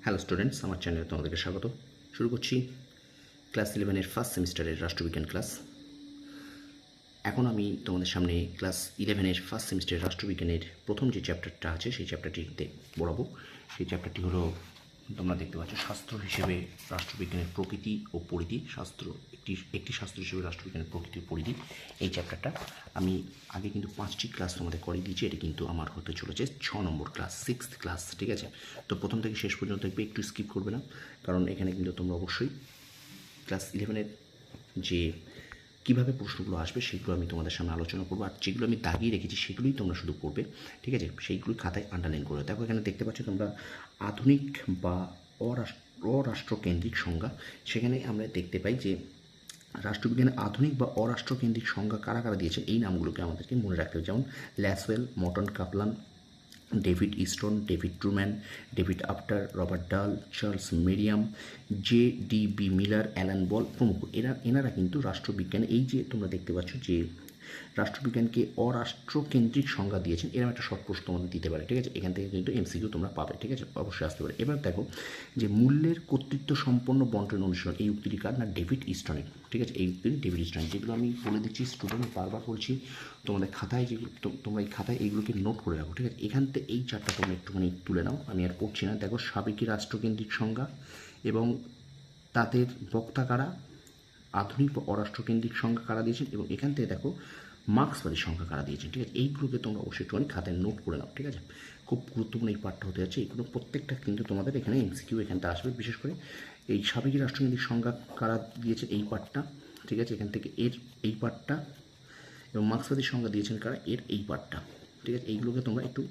Hello students, আমার চ্যানেলে তোমাদেরকে স্বাগত। শুরু করছি ক্লাস 11-এর ফার্স্ট সেমিস্টারের রাষ্ট্রবিজ্ঞান ক্লাস। এখন আমি তোমাদের সামনে ক্লাস 11-এর ফার্স্ট সেমিস্টারের রাষ্ট্রবিজ্ঞানের প্রথম যে চ্যাপ্টারটা আছে সেই চ্যাপ্টারটিতে পড়াবো। সেই চ্যাপ্টারটি হলো, তোমরা দেখতে পাচ্ছ, শাস্ত্র হিসেবে রাষ্ট্রবিজ্ঞানের প্রকৃতি ও পরিধি। একটি শাস্ত্র হিসেবে রাষ্ট্রবিজ্ঞানের প্রকৃতি ও পরিধি, এই চ্যাপ্টারটা আমি আগে কিন্তু 5টি ক্লাস তোমাদের করিয়ে দিয়েছি। এটি কিন্তু আমার হতে চলেছে 6 নম্বর ক্লাস, 6th ক্লাস, ঠিক আছে? তো প্রথম থেকে শেষ পর্যন্ত দেখবে, একটু স্কিপ করবে না, কারণ এখানে কিন্তু তোমরা অবশ্যই ক্লাস 11-এর যে কীভাবে প্রশ্নগুলো আসবে সেগুলো আমি তোমাদের সামনে আলোচনা করবো। আর যেগুলো আমি দাগিয়ে রেখেছি সেগুলোই তোমরা শুধু করবে, ঠিক আছে? সেইগুলোই খাতায় আন্ডারলাইন করবে। দেখো, এখানে দেখতে পাচ্ছ তোমরা আধুনিক বা অরাষ্ট্রকেন্দ্রিক সংজ্ঞা। সেখানে আমরা দেখতে পাই যে রাষ্ট্রবিজ্ঞানের আধুনিক বা অরাষ্ট্রকেন্দ্রিক সংজ্ঞা কারা কারা দিয়েছেন, এই নামগুলোকে আমাদেরকে মনে রাখতে হবে। যেমন Lasswell, Morton Kaplan, David Easton, David Truman, David Apter, Robert Dahl, Charles Merriam, JDB Miller, Alan Ball প্রমুখ। এনারা কিন্তু রাষ্ট্রবিজ্ঞানে, এই যে তোমরা দেখতে পাচ্ছ যে রাষ্ট্রবিজ্ঞানকে অরাষ্ট্রকেন্দ্রিক সংজ্ঞা দিয়েছেন, এরকম একটা শর্ট প্রশ্ন তোমাদের দিতে পারে, ঠিক আছে? এখান থেকে কিন্তু MCQ তোমরা পাবে, ঠিক আছে? অবশ্যই আসতে পারে। এবার দেখো যে মূল্যের কর্তৃত্ব সম্পন্ন বন্টন অনুশীলন, এই উক্তিটি কার? না, ডেভিড ইস্টনের, ঠিক আছে? এই উক্তিটি ডেভিড ইস্টনের। যেগুলো আমি বলে দিচ্ছি স্টুডেন্ট, বারবার বলছি, তোমাদের খাতায় যেগুলো, তোমরা এই খাতায় এইগুলোকে নোট করে রাখো, ঠিক আছে? এখান থেকে এই চারটা তোমরা একটুখানি তুলে নাও, আমি আর পড়ছি না। দেখো, সাবেকি রাষ্ট্রকেন্দ্রিক সংজ্ঞা এবং তাদের বক্তা কারা, আধুনিক বা অরাষ্ট্রকেন্দ্রিক সংজ্ঞা কারা দিয়েছেন, এবং এখান থেকে দেখো মার্ক্সবাদী সংখ্যা কারা দিয়েছেন, ঠিক আছে? এইগুলোকে তোমরা অবশ্যই একটুখানি খাতায় নোট করে নাও, ঠিক আছে? খুব গুরুত্বপূর্ণ এই পাঠটা হতে যাচ্ছে। এইগুলো প্রত্যেকটা কিন্তু তোমাদের এখানে MCQ এখানটা আসবে। বিশেষ করে এই সাবেকি রাষ্ট্রকেন্দ্রিক সংজ্ঞা কারা দিয়েছে, এই পাঠটা, ঠিক আছে? এখান থেকে এই পাঠটা, এবং মার্ক্সবাদী সংজ্ঞা দিয়েছেন কারা, এই পাঠটা, ঠিক আছে? এইগুলোকে তোমরা একটু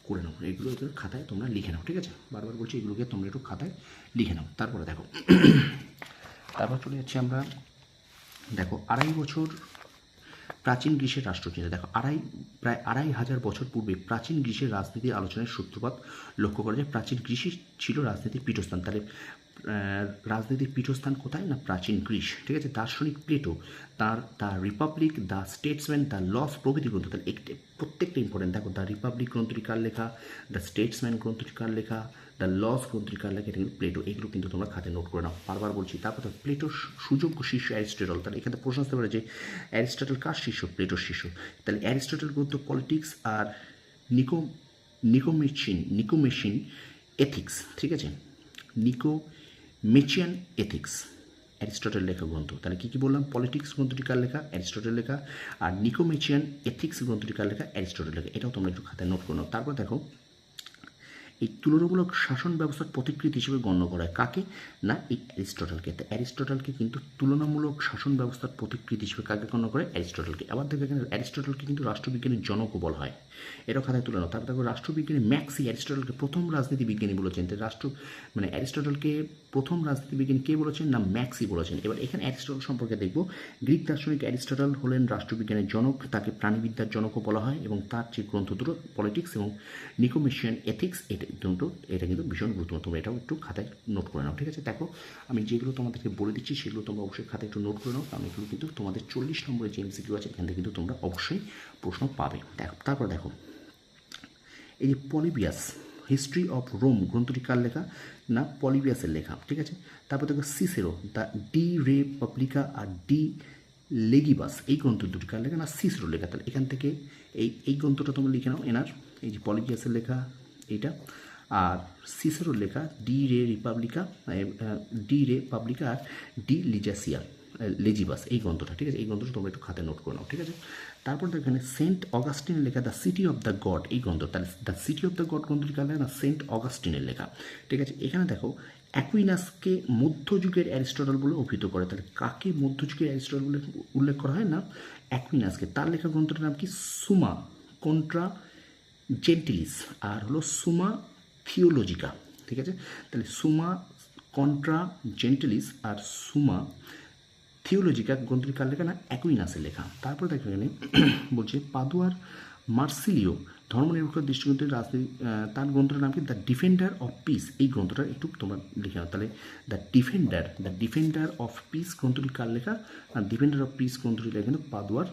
করে নাও, এইগুলো একটু খাতায় তোমরা লিখে নাও, ঠিক আছে? বারবার বলছি, এগুলোকে তোমরা একটু খাতায় লিখে নাও। তারপরে দেখো, তারপর চলে যাচ্ছি আমরা। দেখো, 2.5 বছর প্রাচীন গ্রীসের রাষ্ট্রচিন্তা। দেখো, প্রায় 2,500 বছর পূর্বে প্রাচীন গ্রীসের রাজনীতির আলোচনায় সূত্রপাত লক্ষ্য করা যায়। প্রাচীন গ্রীসই ছিল রাজনীতির পীঠস্থান। তাহলে রাজনীতির পীঠস্থান কোথায়? না, প্রাচীন গ্রীস, ঠিক আছে? দার্শনিক Plato the Republic, the Statesman, the Laws প্রভৃতি গ্রন্থ। তাহলে প্রত্যেকটা ইম্পর্টেন্ট। দেখো, দ্য রিপাবলিক গ্রন্থটি কার লেখা, দ্য স্টেটসম্যান গ্রন্থটি কার লেখা, দ্য লস গ্রন্থটি কার লেখা, এটা কিন্তু প্লেটো। এগুলো কিন্তু তোমরা খাতে নোট করে নাও, বারবার বলছি। তারপর প্লেটোর সুযোগ্য শিষ্য অ্যারিস্টটল। তাহলে এখানে প্রশ্ন আসতে পারে যে অ্যারিস্টটল কার শিষ্য? প্লেটোর শিষ্য। তাহলে অ্যারিস্টটল গ্রন্থ পলিটিক্স আর নিকোমেশিয়ান এথিক্স, ঠিক আছে? নিকোমেচিয়ান এথিক্স অ্যারিস্টটল লেখা গ্রন্থ। তাহলে কী কী বললাম? পলিটিক্স গ্রন্থটি কার লেখা? অ্যারিস্টটল লেখা। আর নিকোমেচিয়ান এথিক্স গ্রন্থটি কার লেখা? অ্যারিস্টটল লেখা। এটাও তোমরা একটু খাতায় নোট করে নাও। তারপর দেখো, এই তুলনামূলক শাসন ব্যবস্থার প্রতিকৃতি হিসেবে গণ্য করা হয় কাকে? না, এই অ্যারিস্টটলকে। তো অ্যারিস্টটলকে কিন্তু তুলনামূলক শাসন ব্যবস্থার প্রতিকৃতি হিসেবে কাকে গণ্য করে? অ্যারিস্টটলকে। আবার দেখো, এখানে অ্যারিস্টটলকে কিন্তু রাষ্ট্রবিজ্ঞানের জনকও বলা হয়, এটাও খাতায় তুলে নাও। তারপর দেখো, রাষ্ট্রবিজ্ঞানী ম্যাক্সি অ্যারিস্টটলকে প্রথম রাজনীতি বিজ্ঞানী বলেছেন। তো অ্যারিস্টটলকে প্রথম রাজনীতি বিজ্ঞানী কে বলেছেন? না, ম্যাক্সি বলেছেন। এবার এখানে অ্যারিস্টটল সম্পর্কে দেখব। গ্রিক দার্শনিক অ্যারিস্টটল হলেন রাষ্ট্রবিজ্ঞানের জনক, তাকে প্রাণীবিদ্যার জনকও বলা হয়, এবং তার যে গ্রন্থ দুটো, পলিটিক্স এবং নিকোমেশিয়ান এথিক্স, এটা কিন্তু ভীষণ গুরুত্বপূর্ণ। তোমরা এটাও একটু খাতায় নোট করে নাও, ঠিক আছে? দেখো, আমি যেগুলো তোমাদেরকে বলে দিচ্ছি সেগুলো তোমরা অবশ্যই খাতায় একটু নোট করে নাও, কারণ এগুলো কিন্তু তোমাদের 40 নম্বরের যে MCQ আছে, এখান থেকে কিন্তু তোমরা অবশ্যই প্রশ্ন পাবে। দেখো, তারপর দেখো, এই যে পলিবিয়াস হিস্ট্রি অফ রোম গ্রন্থটি কার লেখা? না, পলিবিয়াসের লেখা, ঠিক আছে? তারপর দেখো, সিসেরো দ্য ডি রে পাবলিকা আর ডি লেগিবাস, এই গ্রন্থ দুটি কার লেখা? না, সিসেরো লেখা। তাহলে এখান থেকে এই গ্রন্থটা তোমরা লিখে নাও, এনার এই যে পলিবিয়াসের লেখা এইটা, আর সিসেরোর লেখা ডি রে পাবলিকা আর ডি লেজিবাস, এই গ্রন্থটা, ঠিক আছে? এই গ্রন্থটা তোমরা একটু খাতে নোট করে নাও, ঠিক আছে? তারপর দেখো, এখানে সেন্ট অগাস্টিনের লেখা the city of the god, এই গ্রন্থ। তাহলে the city of the god গ্রন্থটি কার লেখা? না, সেন্ট অগাস্টিনের লেখা, ঠিক আছে? এখানে দেখো, অ্যাকুইনাসকে মধ্যযুগের অ্যারিস্টটল বলে অভিহিত করে। তাহলে কাকে মধ্যযুগের অ্যারিস্টটল বলে উল্লেখ করা হয়? না, অ্যাকুইনাসকে। তার লেখা গ্রন্থটার নাম কি? সুমা কন্ট্রা জেন্টিলিস, আর হলো সুমা থিওলজিকা, ঠিক আছে? তাহলে সুমা কন্ট্রা জেন্টিলিস আর সুমা থিওলজিকা গ্রন্থটি কার লেখা? না, অ্যাকুইনাসের লেখা। তারপর দেখো, এখানে বলছে পাদুয়ার মার্সিলিও ধর্মনিরপেক্ষ দৃষ্টিকোণ রাজনীতি, তার গ্রন্থটার নাম কি? দ্য ডিফেন্ডার অফ পিস, এই গ্রন্থটা একটু তোমরা লিখে নাও। তাহলে দ্য ডিফেন্ডার অফ পিস গ্রন্থটি কার লেখা? আর ডিফেন্ডার অফ পিস গ্রন্থটি লেখা কিন্তু পাদুয়ার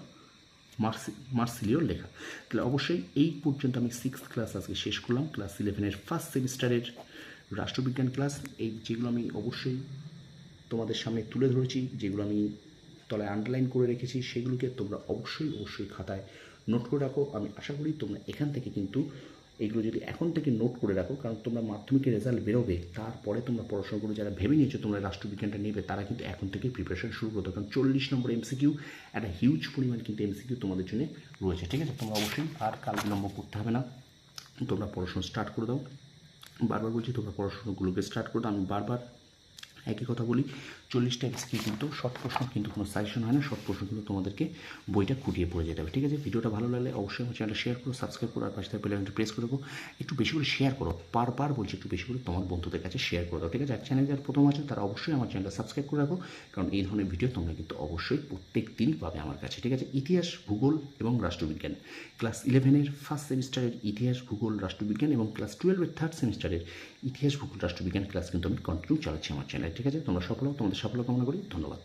মার্সিলিওর লেখা। তাহলে অবশ্যই এই পর্যন্ত আমি 6th ক্লাস আজকে শেষ করলাম। ক্লাস 11-এর ফার্স্ট সেমিস্টারের রাষ্ট্রবিজ্ঞান ক্লাস, এই যেগুলো আমি অবশ্যই তোমাদের সামনে তুলে ধরেছি, যেগুলো আমি তলায় আন্ডারলাইন করে রেখেছি, সেগুলোকে তোমরা অবশ্যই খাতায় নোট করে রাখো। আমি আশা করি তোমরা এখান থেকে কিন্তু এইগুলো যদি এখন থেকে নোট করে রাখো, কারণ তোমরা মাধ্যমিকের রেজাল্ট বেরোবে, তারপরে তোমরা পড়াশোনা করে যারা ভেবে নিয়েছো তোমরা রাষ্ট্রবিজ্ঞানটা নেবে, তারা কিন্তু এখন থেকেই প্রিপারেশন শুরু করতে, কারণ 40 নম্বর এমসিকিউ, একটা হিউজ পরিমাণ কিন্তু এমসিকিউ তোমাদের জন্য রয়েছে। ঠিক আছে, তোমরা অবশ্যই আর কাল বিলম্ব করতে হবে না, তোমরা পড়াশোনা স্টার্ট করে দাও। বারবার বলছি তোমরা পড়াশোনাগুলোকে স্টার্ট করে দাও। আমি বারবার একই কথা বলি, 40টা এমসিকিউ কিন্তু শর্ট প্রশ্ন, কিন্তু কোনো সাজেশন হয় না, শর্ট প্রশ্ন কিন্তু তোমাদেরকে বইটা খুঁটিয়ে পড়ে যেতে হবে। ঠিক আছে, ভিডিওটা ভালো লাগলে অবশ্যই আমার চ্যানেলটা শেয়ার করো, সাবস্ক্রাইব করো, আর পাশে থাকা বেল আইকনটা প্রেস করে রাখো। একটু বেশি করে শেয়ার করো, বারবার বলছি একটু বেশি করে তোমার বন্ধুদের কাছে শেয়ার করে দাও। ঠিক আছে, আর চ্যানেল যারা প্রথম আছে তারা অবশ্যই আমার চ্যানেলটা সাবস্ক্রাইব করে রাখো, কারণ এই ধরনের ভিডিও তোমরা কিন্তু অবশ্যই প্রত্যেক দিনই পাবে আমার কাছে। ঠিক আছে, ইতিহাস, ভূগোল এবং রাষ্ট্রবিজ্ঞান, ক্লাস 11-এর ফার্স্ট সেমিস্টারের ইতিহাস, ভূগোল, রাষ্ট্রবিজ্ঞান এবং ক্লাস 12-এর থার্ড সেমিস্টারের ইতিহাস, ভূগোল, রাষ্ট্রবিজ্ঞান ক্লাস কিন্তু আমি কন্টিনিউ চালাচ্ছি আমার চ্যানেলে। ঠিক আছে, তোমরা সফল হও, তোমাদের সাফল্য কামনা করি। ধন্যবাদ।